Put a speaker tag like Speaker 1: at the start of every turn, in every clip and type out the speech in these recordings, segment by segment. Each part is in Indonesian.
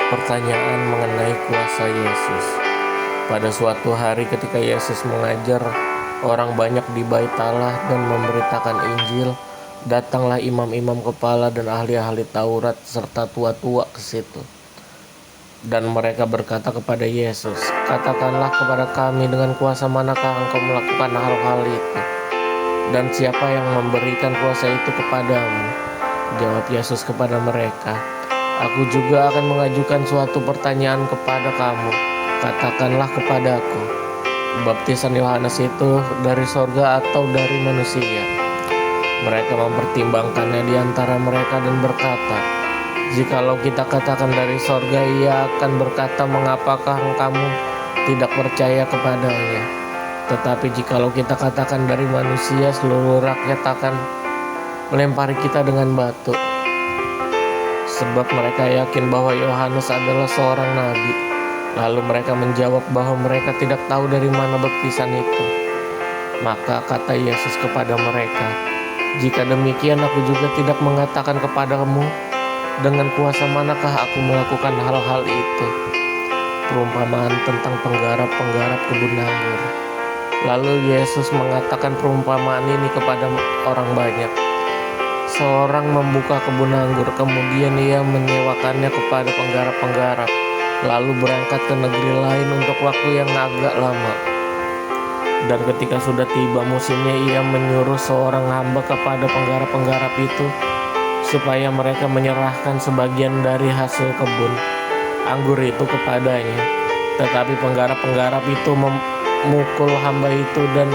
Speaker 1: Pertanyaan mengenai kuasa Yesus. Pada suatu hari ketika Yesus mengajar orang banyak di Bait Allah dan memberitakan Injil, datanglah imam-imam kepala dan ahli-ahli Taurat serta tua-tua ke situ. Dan mereka berkata kepada Yesus, "Katakanlah kepada kami, dengan kuasa manakah engkau melakukan hal-hal itu? Dan siapa yang memberikan kuasa itu kepadamu?" Jawab Yesus kepada mereka, "Aku juga akan mengajukan suatu pertanyaan kepada kamu. Katakanlah kepadaku, baptisan Yohanes itu dari sorga atau dari manusia?" Mereka mempertimbangkannya di antara mereka dan berkata, "Jikalau kita katakan dari sorga, ia akan berkata, mengapakah kamu tidak percaya kepadanya? Tetapi jikalau kita katakan dari manusia, seluruh rakyat akan melempari kita dengan batu. Sebab mereka yakin bahwa Yohanes adalah seorang nabi." Lalu mereka menjawab bahwa mereka tidak tahu dari mana baptisan itu. Maka kata Yesus kepada mereka, "Jika demikian, aku juga tidak mengatakan kepadamu, dengan kuasa manakah aku melakukan hal-hal itu." Perumpamaan tentang penggarap-penggarap kebun anggur. Lalu Yesus mengatakan perumpamaan ini kepada orang banyak. Seorang membuka kebun anggur, kemudian ia menyewakannya kepada penggarap-penggarap, lalu berangkat ke negeri lain untuk waktu yang agak lama. Dan ketika sudah tiba musimnya, ia menyuruh seorang hamba kepada penggarap-penggarap itu supaya mereka menyerahkan sebagian dari hasil kebun anggur itu kepadanya. Tetapi penggarap-penggarap itu memukul hamba itu dan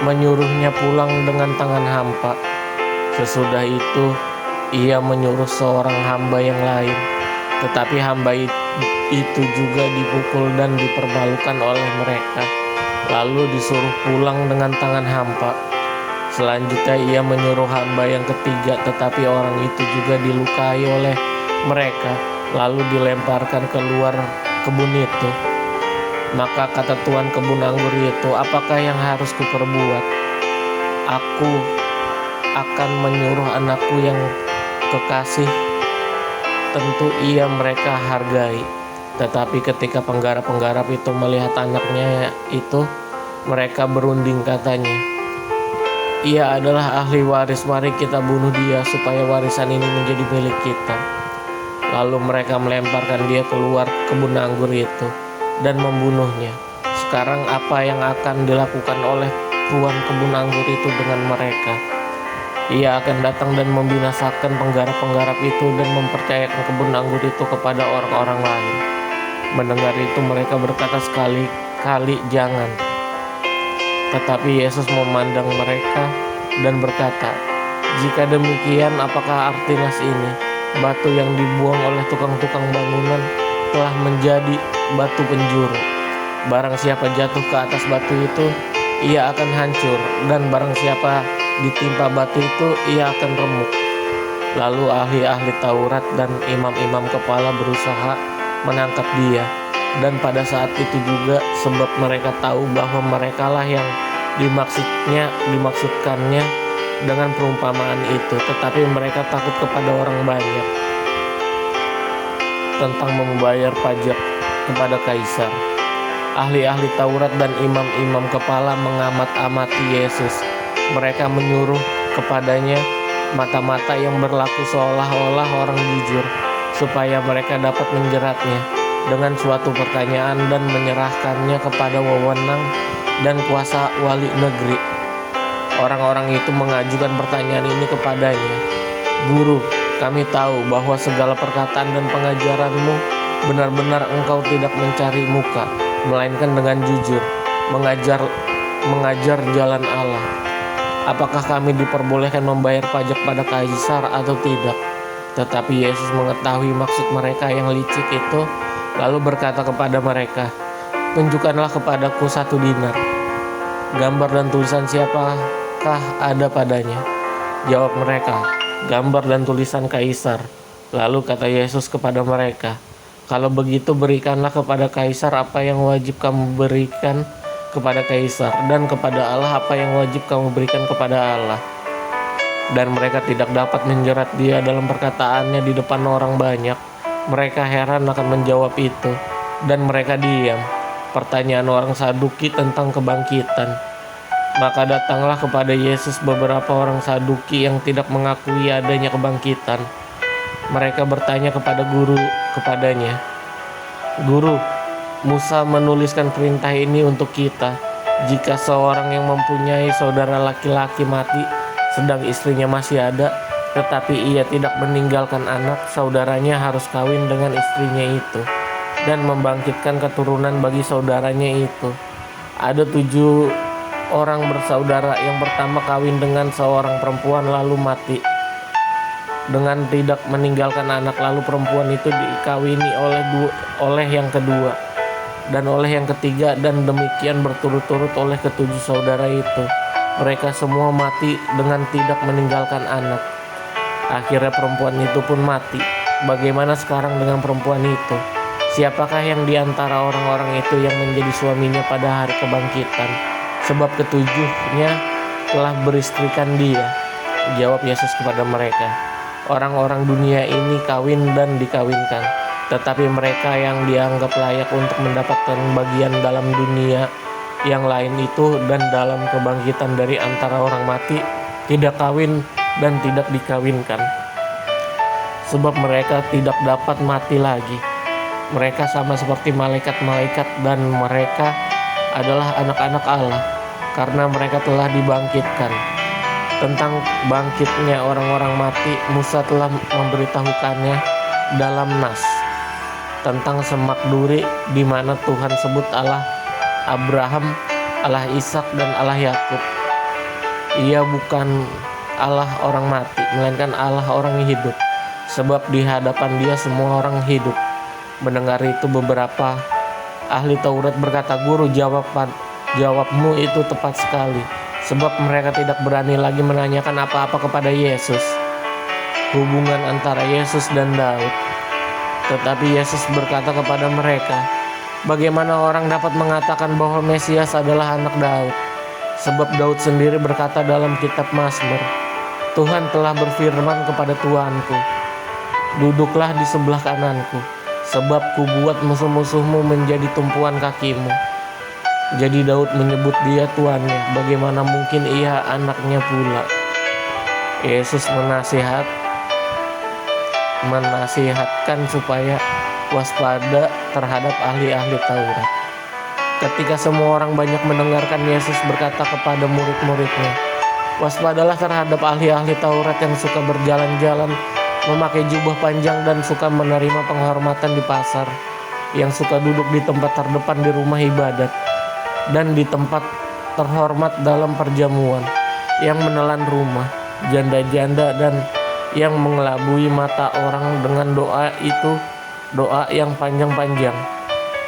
Speaker 1: menyuruhnya pulang dengan tangan hampa. Sesudah itu ia menyuruh seorang hamba yang lain, tetapi hamba itu juga dipukul dan dipermalukan oleh mereka, lalu disuruh pulang dengan tangan hampa. Selanjutnya ia menyuruh hamba yang ketiga, tetapi orang itu juga dilukai oleh mereka, lalu dilemparkan keluar kebun itu. Maka kata tuan kebun anggur itu, "Apakah yang harus kuperbuat? Aku akan menyuruh anakku yang kekasih, tentu ia mereka hargai." Tetapi ketika penggarap-penggarap itu melihat anaknya itu, mereka berunding, katanya, "Ia adalah ahli waris, mari kita bunuh dia supaya warisan ini menjadi milik kita." Lalu mereka melemparkan dia keluar kebun anggur itu dan membunuhnya. Sekarang apa yang akan dilakukan oleh tuan kebun anggur itu dengan mereka? Ia akan datang dan membinasakan penggarap-penggarap itu dan mempercayakan kebun anggur itu kepada orang-orang lain. Mendengar itu mereka berkata sekali-kali, "Jangan." Tetapi Yesus memandang mereka dan berkata, "Jika demikian, apakah arti nas ini? Batu yang dibuang oleh tukang-tukang bangunan telah menjadi batu penjuru. Barang siapa jatuh ke atas batu itu, ia akan hancur, dan barang siapa ditimpa batu itu, ia akan remuk." Lalu ahli-ahli Taurat dan imam-imam kepala berusaha menangkap dia. Dan pada saat itu juga, sebab mereka tahu bahwa merekalah yang dimaksudkannya dengan perumpamaan itu, tetapi mereka takut kepada orang banyak tentang membayar pajak kepada kaisar. Ahli-ahli Taurat dan imam-imam kepala mengamat-amati Yesus. Mereka menyuruh kepadanya mata-mata yang berlaku seolah-olah orang jujur, supaya mereka dapat menjeratnya dengan suatu pertanyaan dan menyerahkannya kepada wewenang dan kuasa wali negeri. Orang-orang itu mengajukan pertanyaan ini kepadanya, "Guru, kami tahu bahwa segala perkataan dan pengajaranmu benar-benar engkau tidak mencari muka, melainkan dengan jujur mengajar jalan Allah. Apakah kami diperbolehkan membayar pajak pada kaisar atau tidak?" Tetapi Yesus mengetahui maksud mereka yang licik itu, lalu berkata kepada mereka, "Tunjukkanlah kepadaku 1 dinar. Gambar dan tulisan siapakah ada padanya?" Jawab mereka, "Gambar dan tulisan kaisar." Lalu kata Yesus kepada mereka, "Kalau begitu berikanlah kepada kaisar apa yang wajib kamu berikan kepada kaisar, dan kepada Allah apa yang wajib kamu berikan kepada Allah." Dan mereka tidak dapat menjerat dia dalam perkataannya di depan orang banyak, Mereka heran akan menjawab itu, dan mereka diam. Pertanyaan orang Saduki tentang kebangkitan. Maka datanglah kepada Yesus beberapa orang Saduki yang tidak mengakui adanya kebangkitan. Mereka bertanya kepadanya, "Guru, Musa menuliskan perintah ini untuk kita. Jika seorang yang mempunyai saudara laki-laki mati, sedang istrinya masih ada, tetapi ia tidak meninggalkan anak, saudaranya harus kawin dengan istrinya itu dan membangkitkan keturunan bagi saudaranya itu. Ada 7 orang bersaudara. Yang pertama kawin dengan seorang perempuan lalu mati dengan tidak meninggalkan anak, lalu perempuan itu dikawini oleh yang kedua dan oleh yang ketiga, dan demikian berturut-turut oleh ke-7 saudara itu. Mereka semua mati dengan tidak meninggalkan anak. Akhirnya perempuan itu pun mati. Bagaimana sekarang dengan perempuan itu? Siapakah yang di antara orang-orang itu yang menjadi suaminya pada hari kebangkitan? Sebab ke-7-nya telah beristrikan dia." Jawab Yesus kepada mereka, "Orang-orang dunia ini kawin dan dikawinkan, tetapi mereka yang dianggap layak untuk mendapatkan bagian dalam dunia yang lain itu dan dalam kebangkitan dari antara orang mati tidak kawin dan tidak dikawinkan. Sebab mereka tidak dapat mati lagi. Mereka sama seperti malaikat-malaikat dan mereka adalah anak-anak Allah karena mereka telah dibangkitkan." Tentang bangkitnya orang-orang mati, Musa telah memberitahukannya dalam Nas tentang semak duri, di mana Tuhan sebut Allah Abraham, Allah Ishak, dan Allah Yakub. Ia bukan Allah orang mati, melainkan Allah orang hidup, sebab di hadapan Dia semua orang hidup. Mendengar itu beberapa ahli Taurat berkata, "Guru, jawabmu itu tepat sekali." Sebab mereka tidak berani lagi menanyakan apa-apa kepada Yesus. Hubungan antara Yesus dan Daud. Tetapi Yesus berkata kepada mereka, "Bagaimana orang dapat mengatakan bahwa Mesias adalah anak Daud? Sebab Daud sendiri berkata dalam kitab Mazmur, 'Tuhan telah berfirman kepada Tuanku, duduklah di sebelah kananku, sebab kubuat musuh-musuhmu menjadi tumpuan kakimu.' Jadi Daud menyebut dia tuannya. Bagaimana mungkin ia anaknya pula?" Yesus menasihatkan supaya waspada terhadap ahli-ahli Taurat. Ketika semua orang banyak mendengarkan, Yesus berkata kepada murid-muridnya, "Waspadalah terhadap ahli-ahli Taurat yang suka berjalan-jalan, memakai jubah panjang dan suka menerima penghormatan di pasar, yang suka duduk di tempat terdepan di rumah ibadat dan di tempat terhormat dalam perjamuan, yang menelan rumah janda-janda dan yang mengelabui mata orang dengan doa yang panjang-panjang.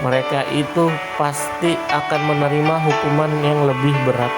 Speaker 1: Mereka itu pasti akan menerima hukuman yang lebih berat."